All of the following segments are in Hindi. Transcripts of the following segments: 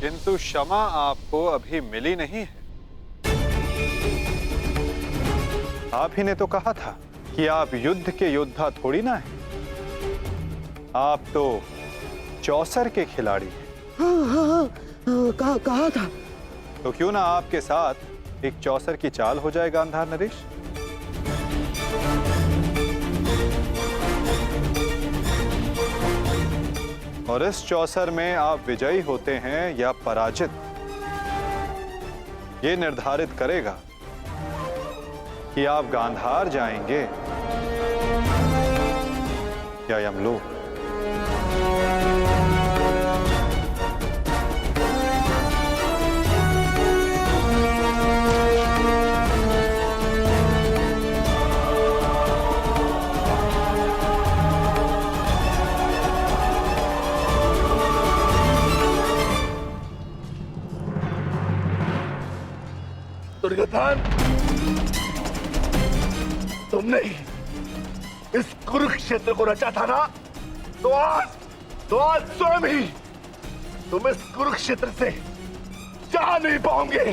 किंतु क्षमा आपको अभी मिली नहीं है। आप ही ने तो कहा था कि आप युद्ध के योद्धा थोड़ी ना हैं। आप तो चौसर के खिलाड़ी हैं। हाँ, कहा था। तो क्यों ना आपके साथ एक चौसर की चाल हो जाए गांधार नरेश। और इस चौसर में आप विजयी होते हैं या पराजित, ये निर्धारित करेगा कि आप गांधार जाएंगे या यमलोक। दुर्योधन, तुमने इस कुरुक्षेत्र को रचा था ना, तो आज स्वयं ही तुम इस कुरुक्षेत्र से जा नहीं पाओगे।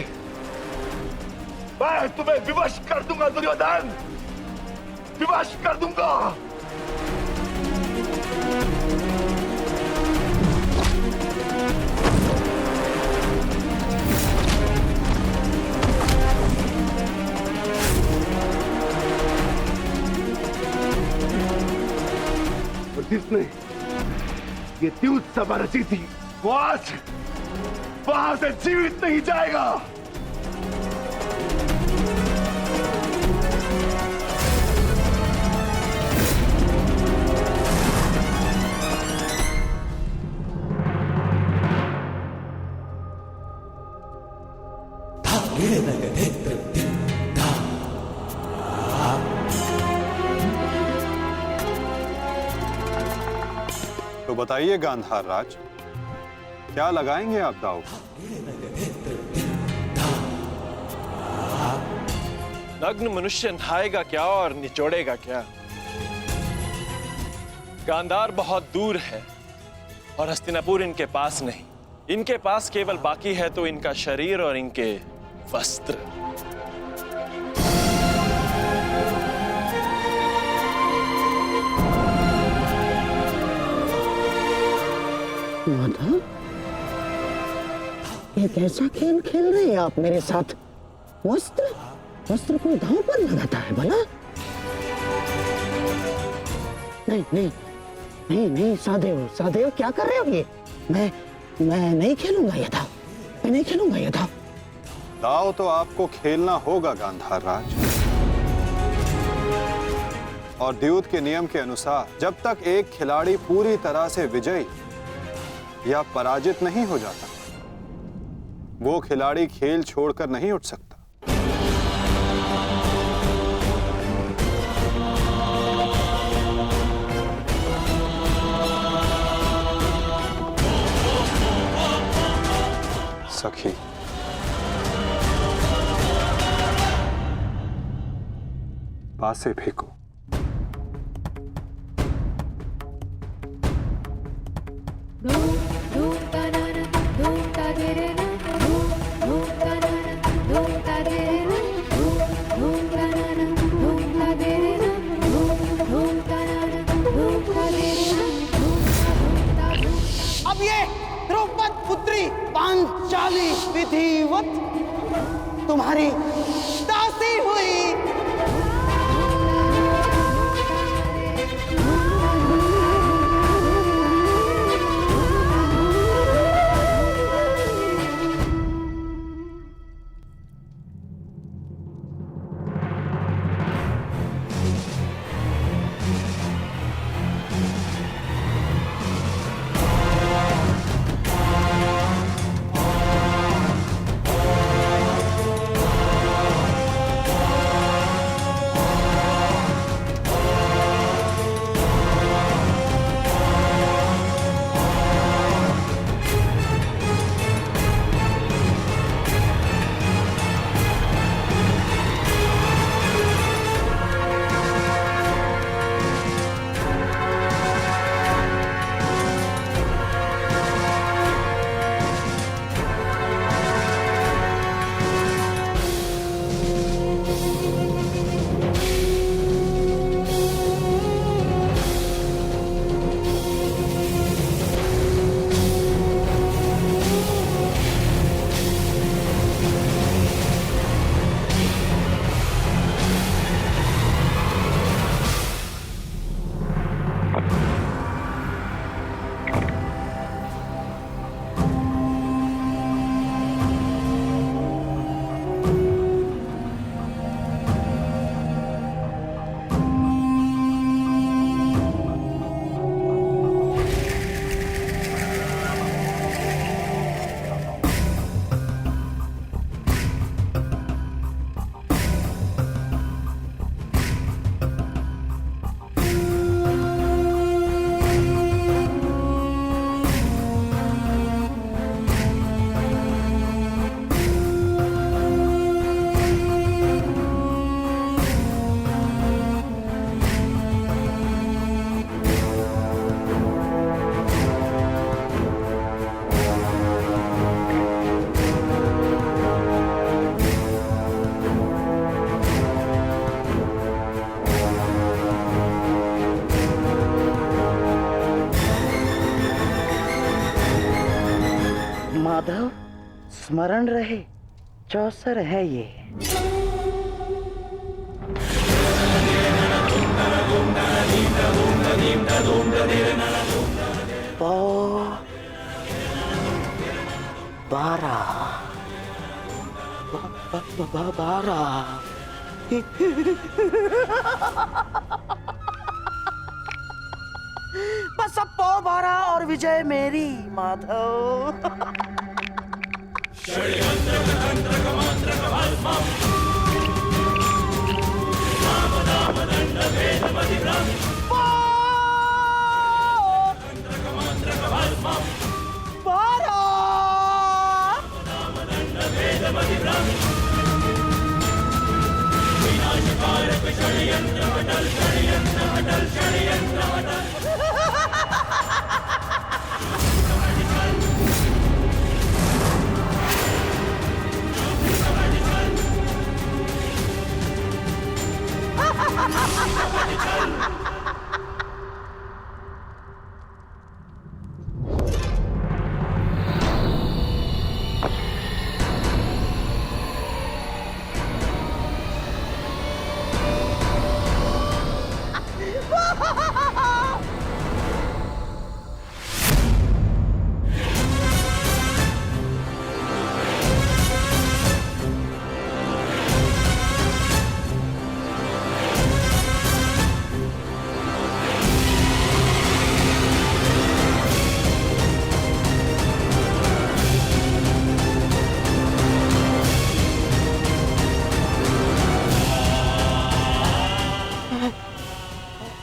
मैं तुम्हें विवश कर दूंगा दुर्योधन, विवश कर दूंगा। जिसने ये द्यूत सभा रची थी, वो आज वहां से जीवित नहीं जाएगा। तो बताइए गांधार राज, क्या लगाएंगे आप दांव? नग्न मनुष्य नहाएगा क्या और निचोड़ेगा क्या? गांधार बहुत दूर है और हस्तिनापुर इनके पास नहीं। इनके पास केवल बाकी है तो इनका शरीर और इनके वस्त्र। माधव, ये कैसा खेल खेल रहे हैं आप मेरे साथ? वस्त्र कोई दांव पर लगाता है भला? नहीं, सादेव क्या कर रहे हो ये? मैं नहीं खेलूंगा ये दांव, मैं नहीं खेलूंगा ये दांव। दांव तो आपको खेलना होगा गांधार राज, और द्यूत के नियम के अनुसार जब तक एक खिलाड़ी पूरी तरह से विजयी या पराजित नहीं हो जाता, वो खिलाड़ी खेल छोड़कर नहीं उठ सकता। सखी, पासे फेंको। अब ये द्रौपद पुत्री पांचाली विधिवत तुम्हारी दासी हुई। माधव, स्मरण रहे, चौसर है ये। पौ 12 बस अब पौ 12 और विजय मेरी माधव।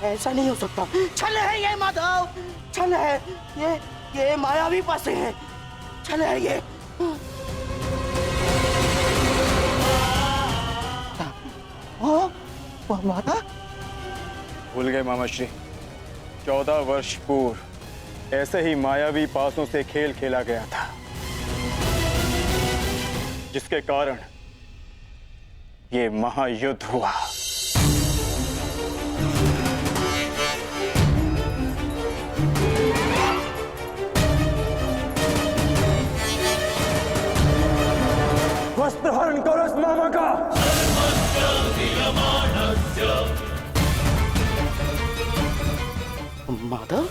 ऐसा नहीं हो सकता। छल है ये माधव, छल है ये मायावी पासे है, छल है ये। माता भूल गए मामा श्री, 14 वर्ष पूर्व ऐसे ही मायावी पासों से खेल खेला गया था, जिसके कारण ये महायुद्ध हुआ। वस्त्र हरण करो इस मामा का। माधव,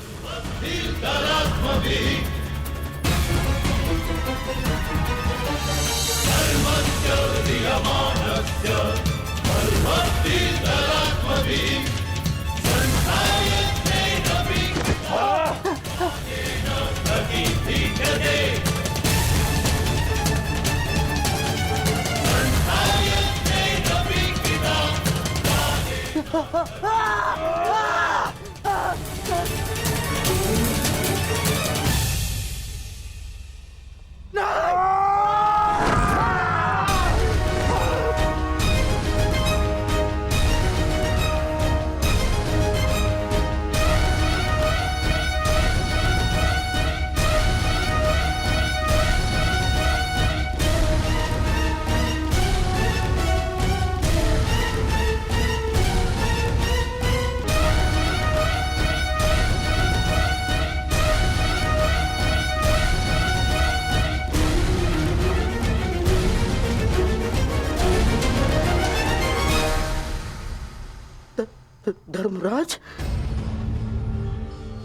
धर्मराज,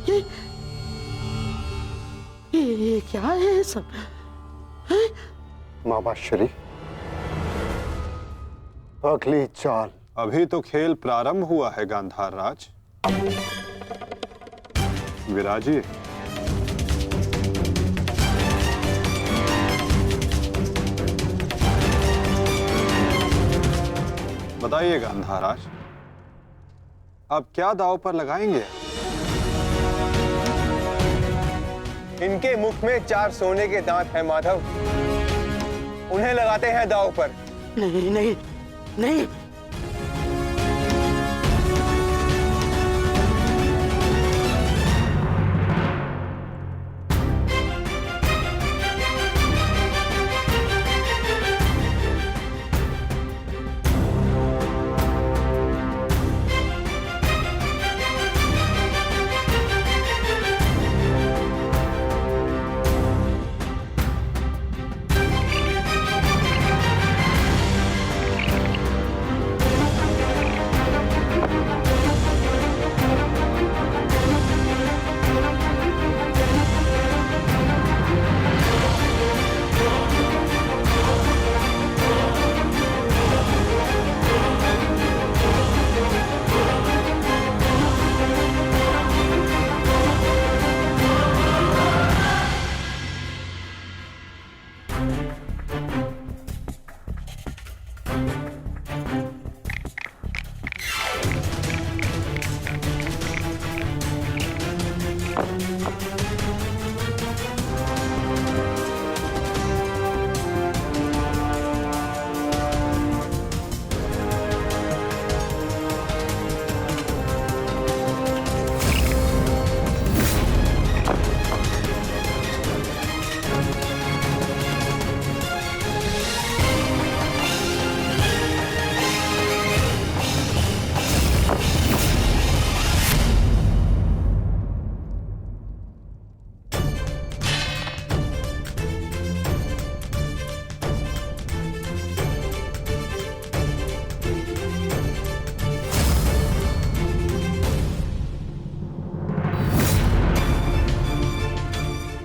ये क्या है सब? मामा श्री, अगली चाल। अभी तो खेल प्रारंभ हुआ है गांधार राज। विराजिए। बताइए गांधार राज, अब क्या दांव पर लगाएंगे? इनके मुख में 4 सोने के दांत हैं माधव, उन्हें लगाते हैं दांव पर। नहीं नहीं नहीं,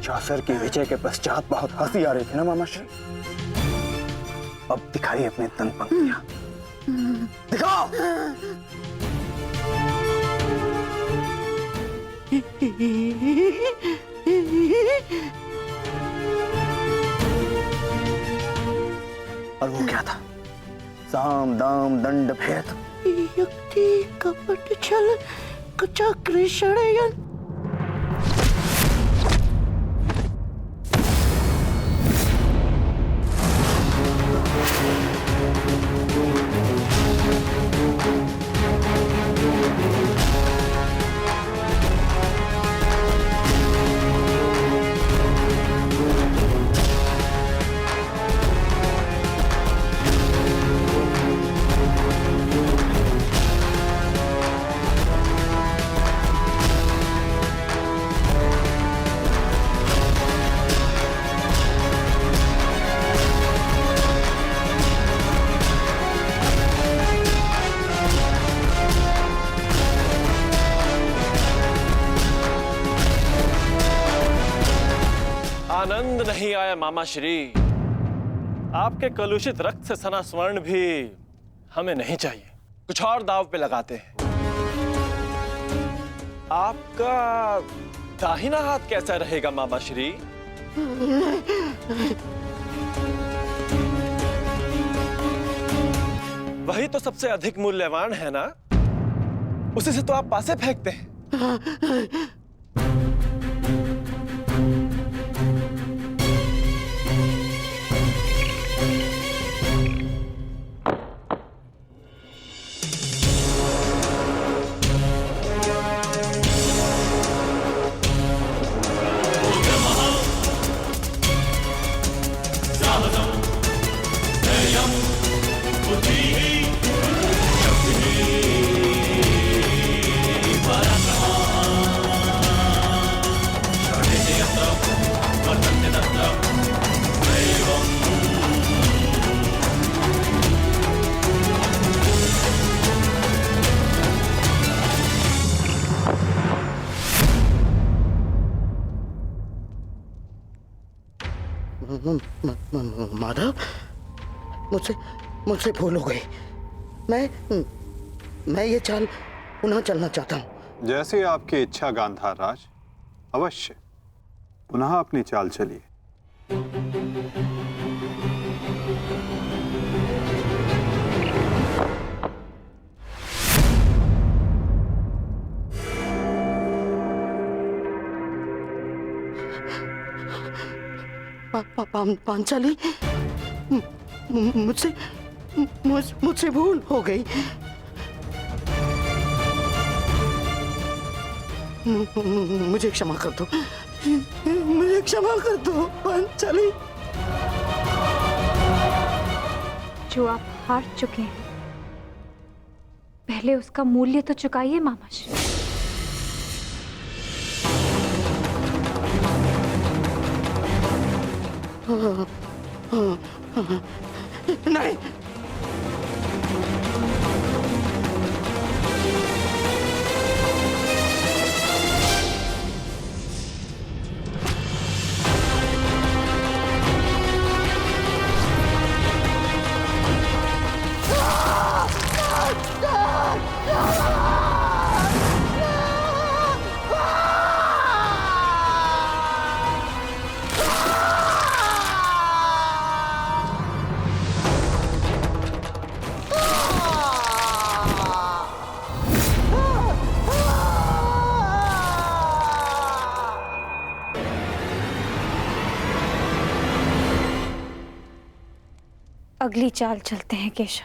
चासर की विजय के पश्चात बहुत हंसी आ रही थी ना मामा श्री। अब दिखाई अपने तन पंक्तियां, दिखाओ। और वो क्या था? साम दाम दंड भेद, युक्ति कपट छल कुचक्र षड्यंत्र। आनंद नहीं आया मामा श्री। आपके कलुषित रक्त से सना स्वर्ण भी हमें नहीं चाहिए। कुछ और दाव पे लगाते हैं। आपका दाहिना हाथ कैसा रहेगा मामा श्री? वही तो सबसे अधिक मूल्यवान है ना, उसी से तो आप पासे फेंकते हैं। माधव, मुझसे भूल हो गई। मैं ये चाल पुनः चलना चाहता हूँ। जैसी आपकी इच्छा गांधार राज, अवश्य पुनः अपनी चाल चलिए। पांचाली, मुझसे भूल हो गई। मुझे क्षमा कर दो, मुझे क्षमा कर दो पांचाली। जो आप हार चुके हैं, पहले उसका मूल्य तो चुकाइए मामा श्री। नहीं, अगली चाल चलते हैं केशव।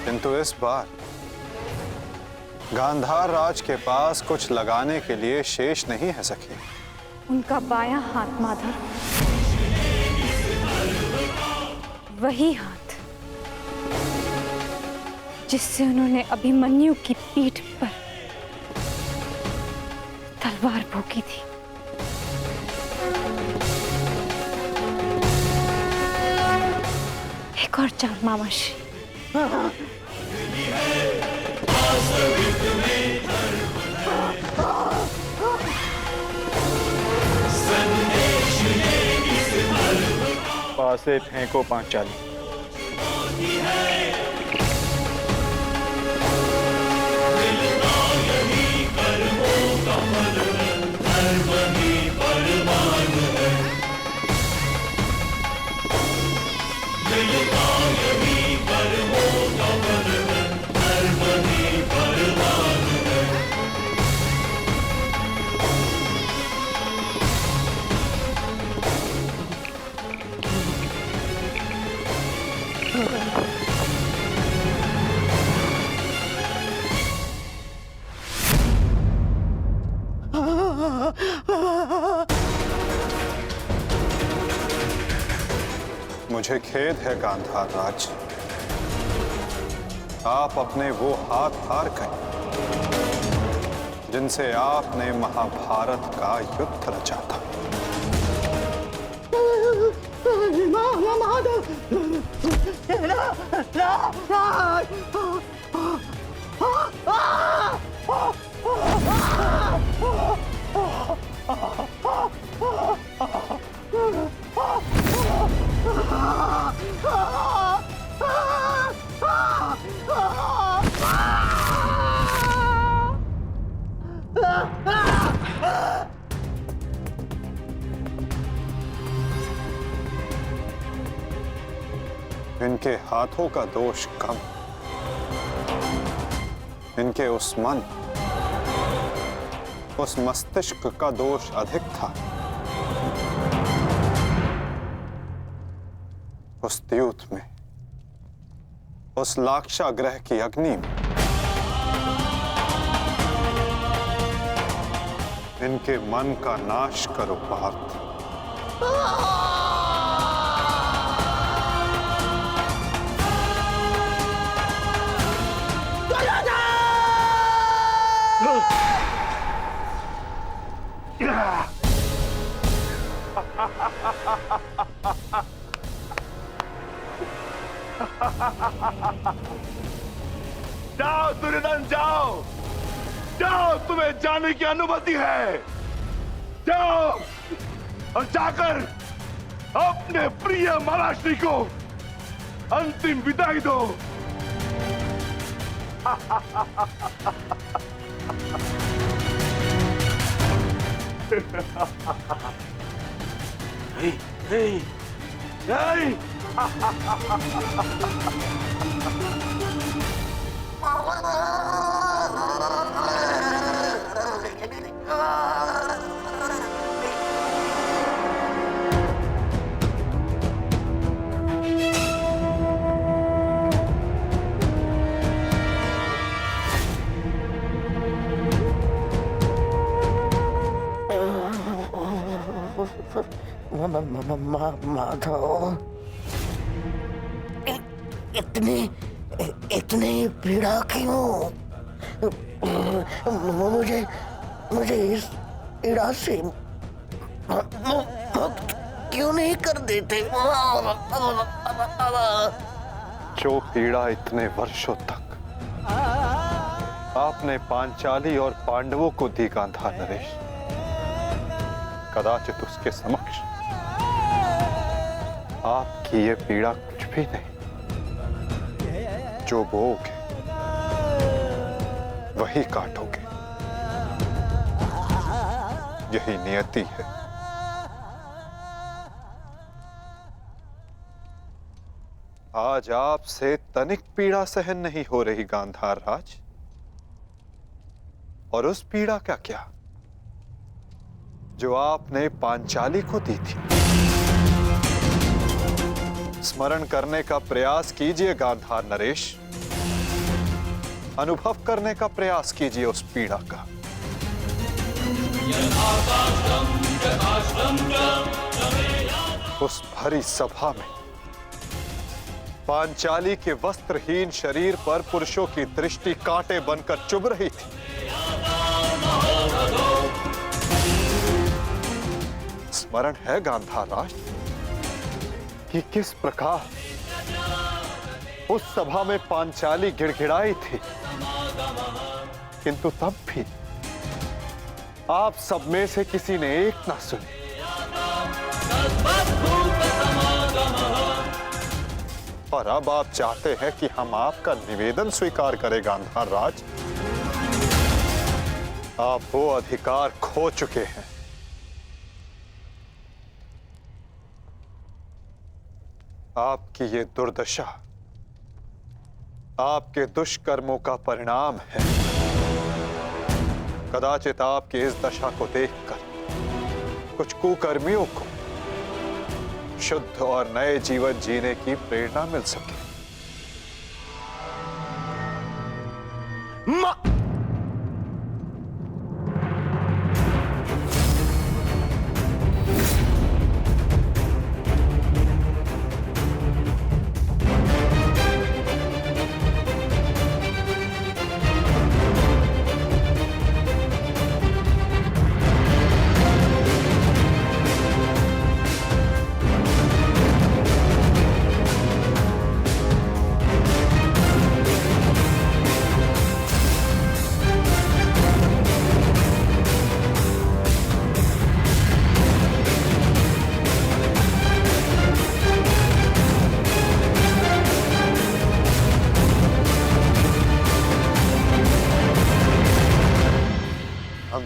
किंतु इस बार गांधार राज के पास कुछ लगाने के लिए शेष नहीं है सखी। उनका बायां हाथ माधव, वही हाथ जिससे उन्होंने अभिमन्यु की पीठ पर तलवार भोंकी थी। एक और चाल मामाश्री। पासे फेंको पांचाली। मुझे खेद है गांधार राज, आप अपने वो हाथ हार गए जिनसे आपने महाभारत का युद्ध रचा था। इनके हाथों का दोष कम, इनके उस मन, उस मस्तिष्क का दोष अधिक था। उस द्यूत में, उस लाक्षागृह की अग्नि में इनके मन का नाश करो पार्थ। जाओ दुर्योधन, जाओ जाओ, तुम्हें जाने की अनुमति है। जाओ और जाकर अपने प्रिय महाराष्ट्री को अंतिम विदाई दो। नहीं, नहीं, नहीं। माधव, इतनी पीड़ा क्यों? मुझे इस पीड़ा से मुक्त क्यों नहीं कर देते? जो पीड़ा इतने वर्षों तक आपने पांचाली और पांडवों को दी गांधार नरेश, कदाचित उसके समक्ष आपकी ये पीड़ा कुछ भी नहीं। जो बोओगे वही काटोगे, यही नियति है। आज आपसे तनिक पीड़ा सहन नहीं हो रही गांधार राज, और उस पीड़ा का क्या जो आपने पांचाली को दी थी। स्मरण करने का प्रयास कीजिए गांधार नरेश, अनुभव करने का प्रयास कीजिए उस पीड़ा का। उस भरी सभा में पांचाली के वस्त्रहीन शरीर पर पुरुषों की दृष्टि कांटे बनकर चुभ रही थी। स्मरण है गांधार राज कि किस प्रकार उस सभा में पांचाली गिड़गिड़ाई थी, किंतु तब भी आप सब में से किसी ने एक ना सुनी। और अब आप चाहते हैं कि हम आपका निवेदन स्वीकार करें गांधार राज। आप वो अधिकार खो चुके हैं। आपकी ये दुर्दशा आपके दुष्कर्मों का परिणाम है। कदाचित आपकी इस दशा को देखकर कुछ कुकर्मियों को शुद्ध और नए जीवन जीने की प्रेरणा मिल सके।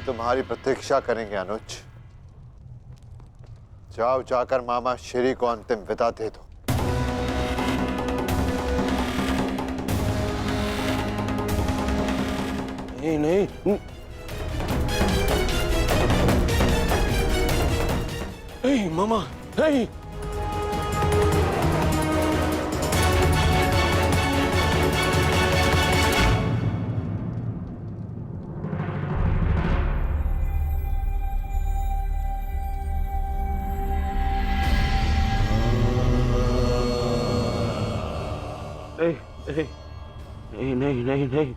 तुम्हारी प्रतीक्षा करेंगे अनुज। जाओ, जाकर मामा श्री को अंतिम विदा दे दो। नहीं नहीं नहीं मामा, नहीं। नहीं नहीं नहीं नहीं नहीं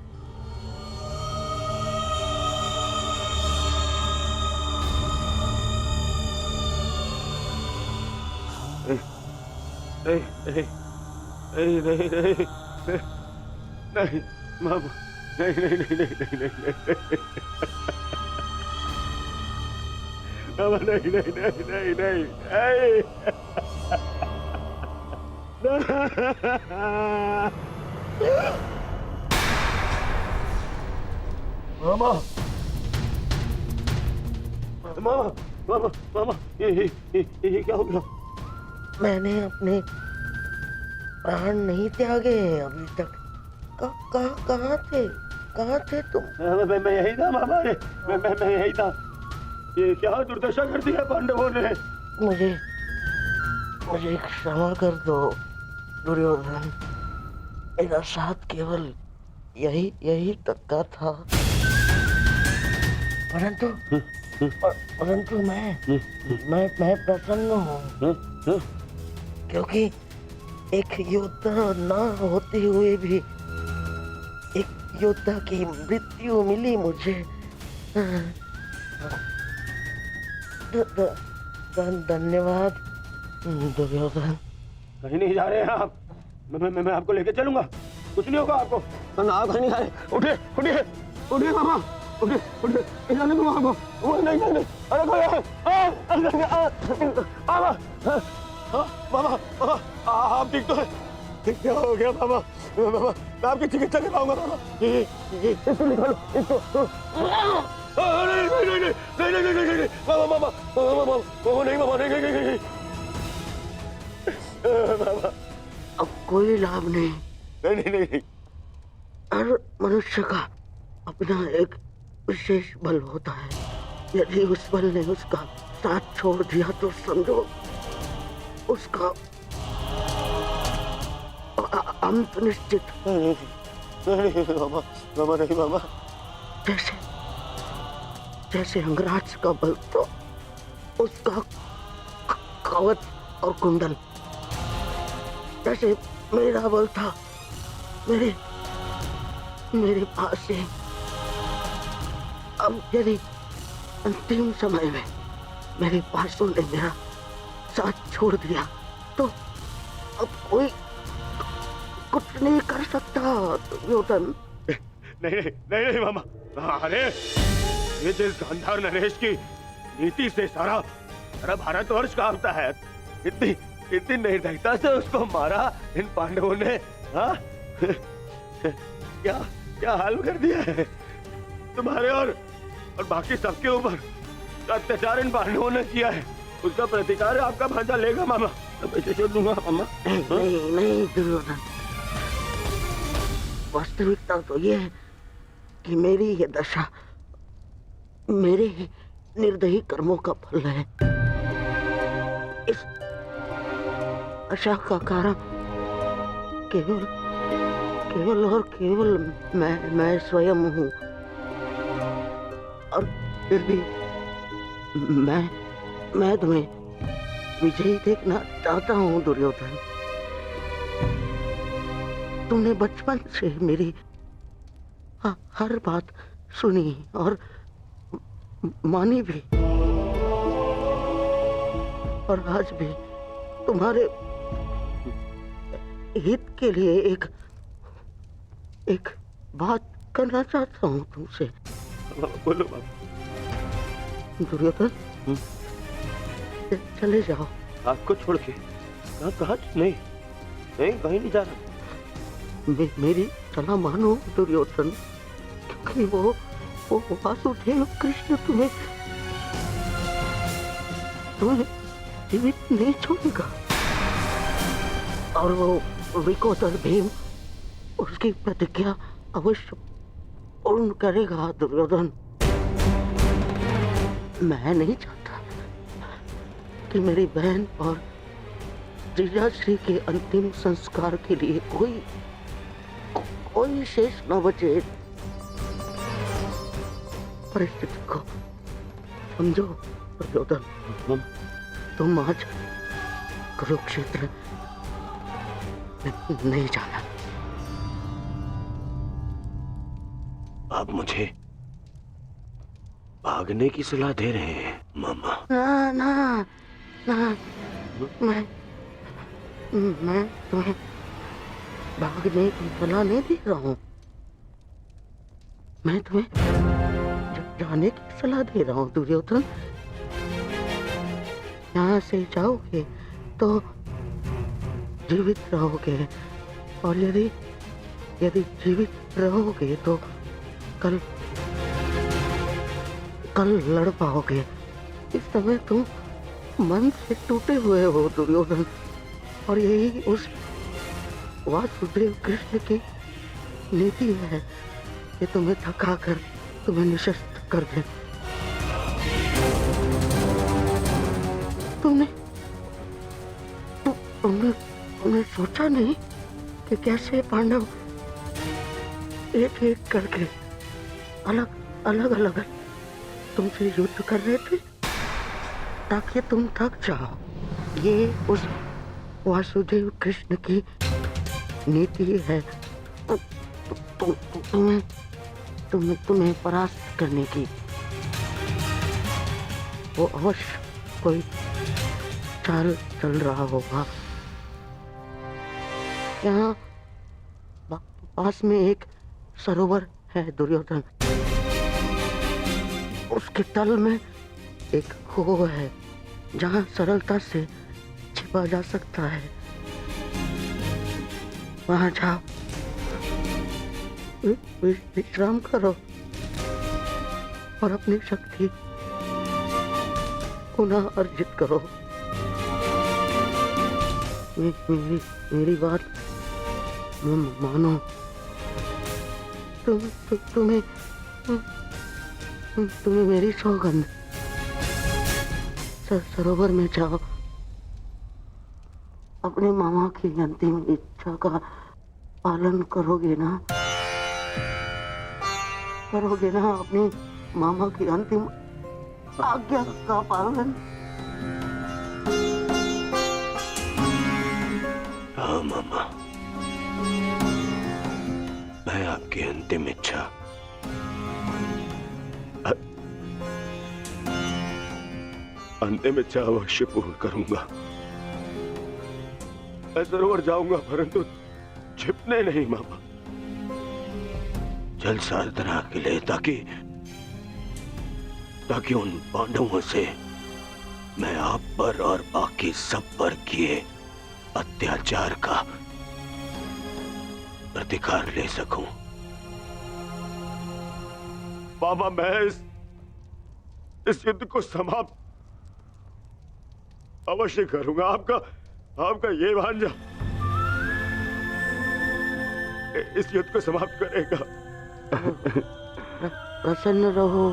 नहीं नहीं नहीं नहीं मामा, नहीं नहीं नहीं नहीं नहीं मामा, नहीं नहीं नहीं नहीं नहीं मामा, मामा, मामा, मामा, ये क्या हो गया? मैंने अपने प्राण नहीं त्यागे अभी तक। कहाँ थे तुम? मैं यही था मामा, मैं यही था। ये क्या दुर्दशा कर दी है पांडवों ने? मुझे क्षमा कर दो दुर्योधन। मेरा साथ केवल यही तक का था, परंतु मैं प्रसन्न हूँ, क्योंकि एक योद्धा ना होते हुए भी एक योद्धा की मृत्यु मिली मुझे। धन्यवाद दुर्योधन। कहीं नहीं जा रहे हैं आप। मैं आपको लेके चलूंगा, कुछ नहीं होगा आपको। आप कहीं नहीं जा रहे। उठिए उठिए उठिए मामा, उठिए जाने दो आपको। वो नहीं जाने। अरे मामा, आप ठीक तो है? क्या हो गया मामा? मामा, मैं आपकी चिकित्सा कराऊंगा मामा। इसको निकालो, इसको। नहीं नहीं नहीं नहीं नहीं नहीं नहीं मामा, मामा, मामा, नहीं मामा, नहीं नहीं नहीं मामा। अब कोई लाभ नहीं। नहीं नहीं नहीं। हर मनुष्य का अपना एक विशेष बल होता है। यदि उस बल ने उसका साथ छोड़ दिया तो समझो उसका अंत निश्चित। नहीं मामा, मामा नहीं मामा। जैसे अंगराज का बल तो उसका कवच और कुंडल, जैसे मेरा बल था मेरे पास ही। अब यदि अंतिम समय में मेरे पासों ने मेरा साथ छोड़ दिया तो अब कोई कुछ नहीं कर सकता दुर्योधन। नहीं नहीं नहीं नहीं मामा। अरे ये जिस गांधार नरेश की नीति से सारा सारा भारतवर्ष कांपता है, इतनी इतनी निर्दयता से उसको मारा इन पांडवों ने। हाँ क्या क्या हाल कर दिया है तुम्हारे और बाकी सबके ऊपर। अत्याचार इन पांडवों ने किया है, उसका प्रतिकार आपका भांजा लेगा मामा। मैं इसे छोड़ दूंगा मामा। नहीं नहीं दुर्योधन, वास्तविकता तो ये है कि मेरी ये दशा मेरे ही निर्दयी कर्मों का फल है। इस आशा का कारण केवल केवल और केवल मैं स्वयं हूँ। और फिर भी मैं तुम्हें विजयी देखना चाहता हूँ दुर्योधन। तुमने बचपन से मेरी हर बात सुनी और मानी भी, और आज भी तुम्हारे हित के लिए एक बात करना चाहता हूँ तुमसे। बोलो बाबा। दुर्योधन चले जाओ। आपको छोड़ के कहाँ? नहीं नहीं, कहीं नहीं जा रहा। मेरी सलाह मानो दुर्योधन, क्योंकि वो वासुदेव कृष्ण तुम्हें जीवित नहीं छोड़ेगा। और वो विकोदर भीम उसकी प्रतिज्ञा अवश्य पूर्ण करेगा दुर्योधन। मैं नहीं चाहता कि मेरी बहन और जीजाश्री के अंतिम संस्कार के लिए कोई शेष न बचे। परिस्थिति को समझो दुर्योधन। तुम आज कुरुक्षेत्र नहीं जाना। आप मुझे भागने की सलाह दे रहे हैं मामा? ना ना ना, मैं तुम्हें भागने की सलाह नहीं दे रहा हूँ। मैं तुम्हें जाने की सलाह दे रहा हूँ दुर्योधन। यहाँ से जाओगे तो जीवित रहोगे, और यदि जीवित रहोगे तो कल लड़ पाओगे। इस समय तुम मन से टूटे हुए हो दुर्योधन, और यही उस वासुदेव कृष्ण की नीति है कि तुम्हें थकाकर तुम्हें निशस्त्र कर दे। तुमने सोचा नहीं कि कैसे पांडव एक एक करके अलग तुमसे युद्ध कर रहे थे ताकि तुम थक जाओ। ये उस वासुदेव कृष्ण की नीति है तुम्हें परास्त करने की। वो अवश्य कोई चाल चल रहा होगा। यहाँ पास में एक सरोवर है दुर्योधन, उसके तल में एक कुआं है जहाँ सरलता से छिपा जा सकता है। वहाँ जाओ, विश्राम करो और अपनी शक्ति पुनः अर्जित करो। मेरी बात मानो। तुम्हें मेरी सौगंध। सरोवर में जाओ, अपने मामा की अंतिम इच्छा का पालन करोगे ना? अपने मामा की अंतिम आज्ञा का पालन? हाँ मामा, मैं आपकी अंतिम इच्छा अवश्य पूर्ण करूंगा। मैं सरोवर जाऊंगा, परंतु छिपने नहीं मामा, जल साधना के लिए, ताकि उन पांडवों से मैं आप पर और बाकी सब पर किए अत्याचार का प्रतिकार ले सकूं। मामा, मैं इस युद्ध को समाप्त अवश्य करूंगा। आपका ये भांजा इस युद्ध को समाप्त करेगा। प्रसन्न रहो।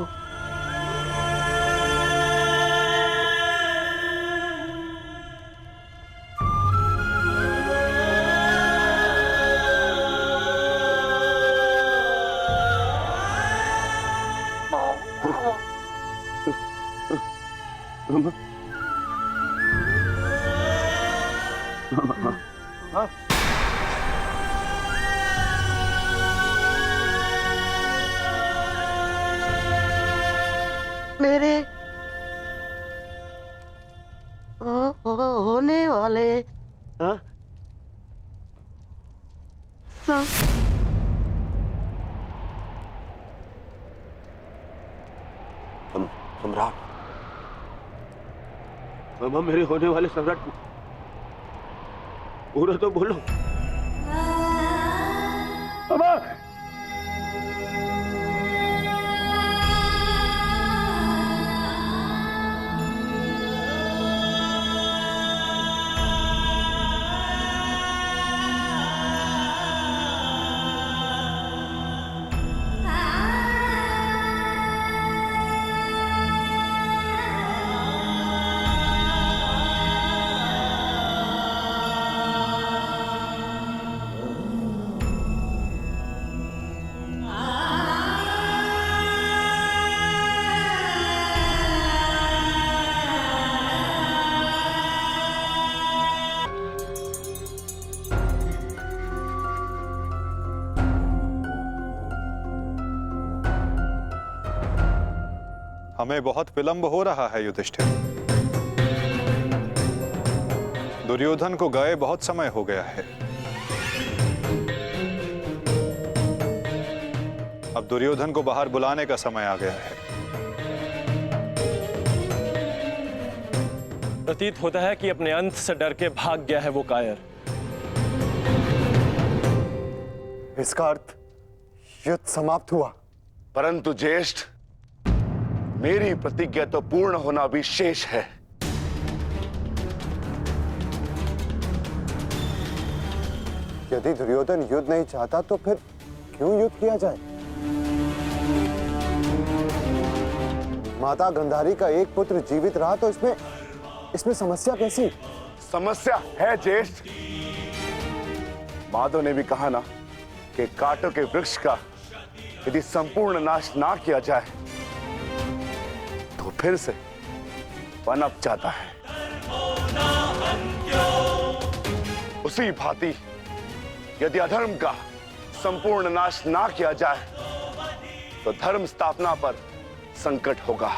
मेरे होने वाले सम्राट, मामा, मेरे होने वाले सम्राट पूरा तो बोलो। मामा, हमें बहुत विलंब हो रहा है युधिष्ठिर। दुर्योधन को गए बहुत समय हो गया है। अब दुर्योधन को बाहर बुलाने का समय आ गया है। प्रतीत होता है कि अपने अंत से डर के भाग गया है वो कायर। इसका अर्थ युद्ध समाप्त हुआ। परंतु ज्येष्ठ, मेरी प्रतिज्ञा तो पूर्ण होना भी शेष है। यदि दुर्योधन युद्ध नहीं चाहता तो फिर क्यों युद्ध किया जाए? माता गांधारी का एक पुत्र जीवित रहा तो इसमें समस्या कैसी? समस्या है ज्येष्ठ। माधव ने भी कहा ना कि कांटों के वृक्ष का यदि संपूर्ण नाश ना किया जाए तो फिर से पनप जाता है। उसी भांति यदि अधर्म का संपूर्ण नाश ना किया जाए तो धर्म स्थापना पर संकट होगा।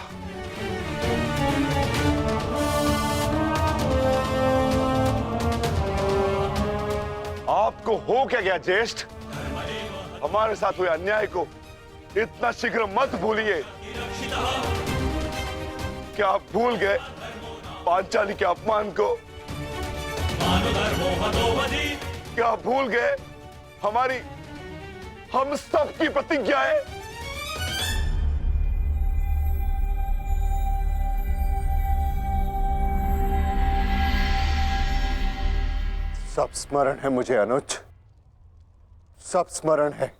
आपको हो क्या गया ज्येष्ठ? हमारे साथ हुए अन्याय को इतना शीघ्र मत भूलिए। क्या आप भूल गए पांचाली के अपमान को? क्या आप भूल गए हम सब की प्रतिज्ञाएं? सब स्मरण है मुझे अनुज, सब स्मरण है।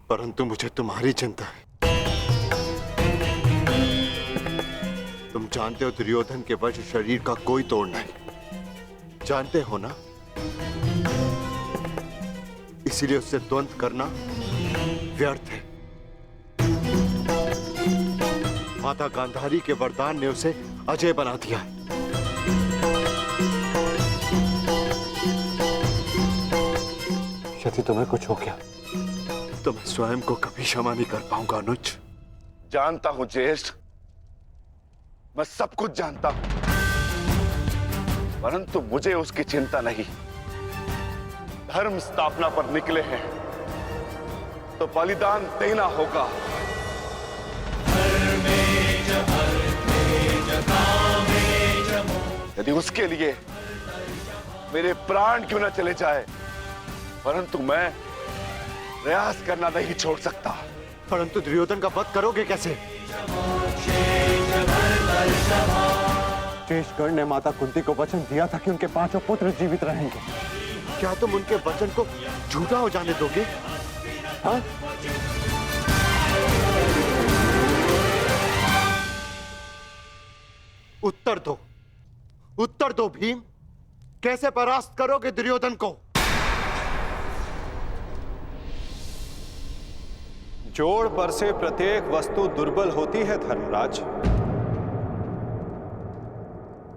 परंतु मुझे तुम्हारी चिंता है। तुम जानते हो दुर्योधन के वश शरीर का कोई तोड़ नहीं, जानते हो ना? इसीलिए उससे द्वंद्व करना व्यर्थ है। माता गांधारी के वरदान ने उसे अजय बना दिया है। यदि तुम्हें कुछ हो गया तो मैं स्वयं को कभी क्षमा नहीं कर पाऊंगा अनुज। जानता हूं ज्येष्ठ, मैं सब कुछ जानता हूं, परंतु मुझे उसकी चिंता नहीं। धर्म स्थापना पर निकले हैं तो बलिदान देना होगा। यदि उसके लिए मेरे प्राण क्यों न चले जाए, परंतु मैं प्रयास करना नहीं छोड़ सकता। परंतु दुर्योधन का वध करोगे कैसे? शेषगढ़ ने माता कुंती को वचन दिया था कि उनके 5 पुत्र जीवित रहेंगे। क्या तुम उनके वचन को झूठा हो जाने दोगे? हाँ? उत्तर दो, उत्तर दो भीम, कैसे परास्त करोगे दुर्योधन को? जोड़ पर से प्रत्येक वस्तु दुर्बल होती है धर्मराज।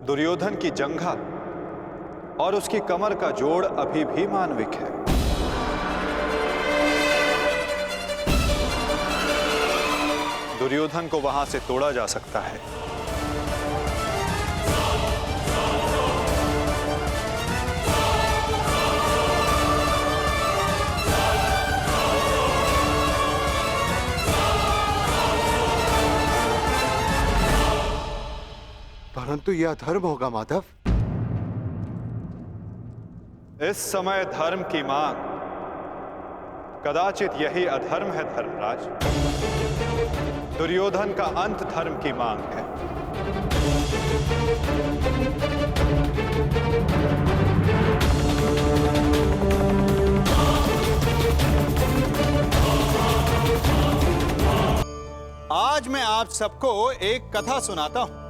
दुर्योधन की जंघा और उसकी कमर का जोड़ अभी भी मानविक है। दुर्योधन को वहां से तोड़ा जा सकता है। परंतु यह अधर्म होगा माधव। इस समय धर्म की मांग कदाचित यही अधर्म है धर्मराज। दुर्योधन का अंत धर्म की मांग है। आज मैं आप सबको एक कथा सुनाता हूं।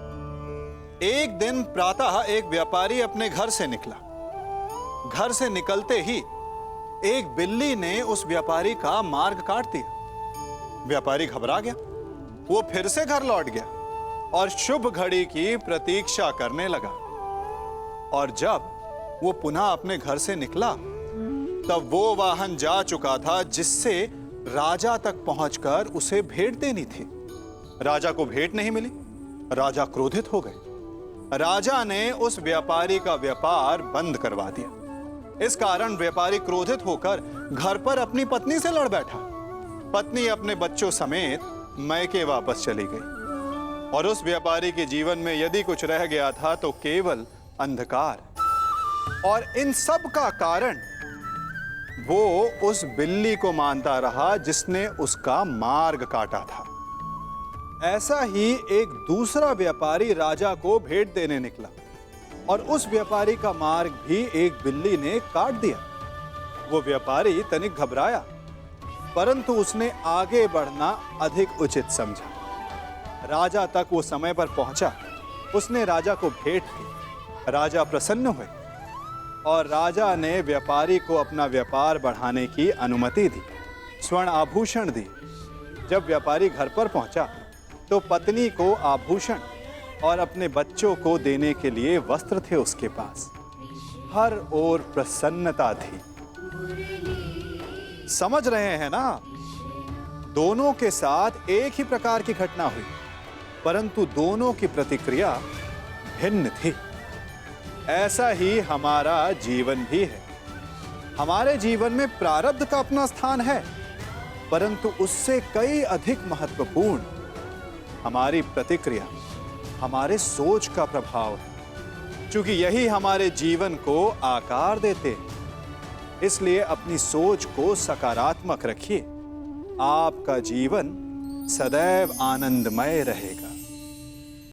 एक दिन प्रातः एक व्यापारी अपने घर से निकला। घर से निकलते ही एक बिल्ली ने उस व्यापारी का मार्ग काट दिया। व्यापारी घबरा गया। वो फिर से घर लौट गया और शुभ घड़ी की प्रतीक्षा करने लगा। और जब वो पुनः अपने घर से निकला तब वो वाहन जा चुका था जिससे राजा तक पहुंचकर उसे भेंट देनी थी। राजा को भेंट नहीं मिली। राजा क्रोधित हो गए। राजा ने उस व्यापारी का व्यापार बंद करवा दिया। इस कारण व्यापारी क्रोधित होकर घर पर अपनी पत्नी से लड़ बैठा। पत्नी अपने बच्चों समेत मैके वापस चली गई और उस व्यापारी के जीवन में यदि कुछ रह गया था तो केवल अंधकार। और इन सब का कारण वो उस बिल्ली को मानता रहा जिसने उसका मार्ग काटा था। ऐसा ही एक दूसरा व्यापारी राजा को भेंट देने निकला और उस व्यापारी का मार्ग भी एक बिल्ली ने काट दिया। वो व्यापारी तनिक घबराया, परंतु उसने आगे बढ़ना अधिक उचित समझा। राजा तक वो समय पर पहुंचा। उसने राजा को भेंट दी। राजा प्रसन्न हुए और राजा ने व्यापारी को अपना व्यापार बढ़ाने की अनुमति दी, स्वर्ण आभूषण दी। जब व्यापारी घर पर पहुंचा तो पत्नी को आभूषण और अपने बच्चों को देने के लिए वस्त्र थे उसके पास। हर ओर प्रसन्नता थी। समझ रहे हैं ना? दोनों के साथ एक ही प्रकार की घटना हुई, परंतु दोनों की प्रतिक्रिया भिन्न थी। ऐसा ही हमारा जीवन भी है। हमारे जीवन में प्रारब्ध का अपना स्थान है, परंतु उससे कई अधिक महत्वपूर्ण हमारी प्रतिक्रिया, हमारे सोच का प्रभाव है। क्योंकि यही हमारे जीवन को आकार देते हैं। इसलिए अपनी सोच को सकारात्मक रखिए। आपका जीवन सदैव आनंदमय रहेगा।